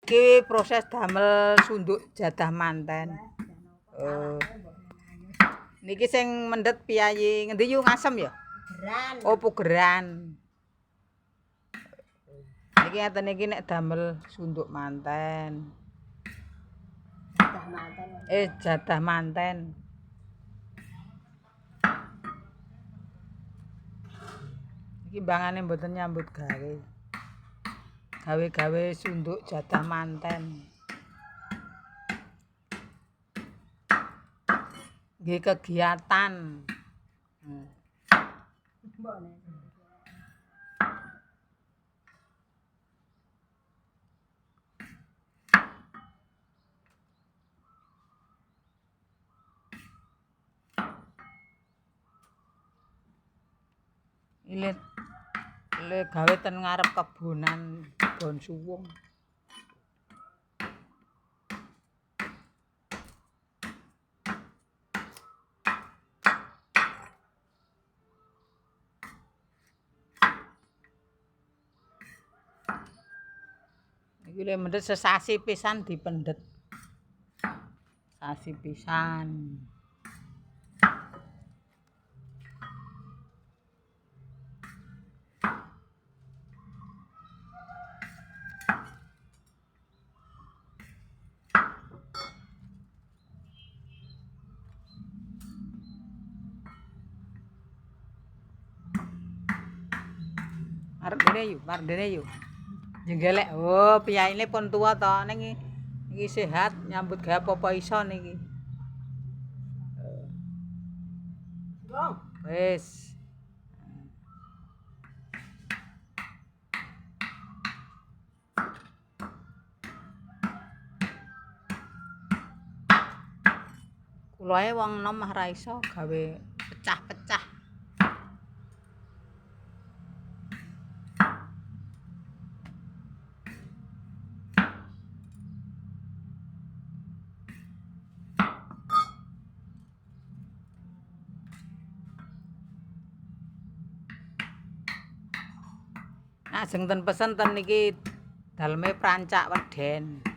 Iki proses damel sunduk jadah manten. Niki sing mendhet piyayi ngendi yu Ngasem ya? Geran. Oh, Pugeran. Niki ngeten iki nek damel sunduk manten. Jadah manten. Jadah manten. Iki mbangane mboten nyambut gawe. Gawe-gawe sunduk jadah manten. Nggih kegiatan. Le gawe ten ngarep kebonan kebon suwung. Iki le mendhet sesasi pisan dipendhet. Sasi pisan. Arep dene yuk. Jenggelek. Oh, piyaine pun tua to ning iki sehat nyambut gawe apa iso niki. Wis. Kulae wong enom mah ra iso gawe pecah-pecah. Ajeng ten pesen ten niki daleme prancak weden.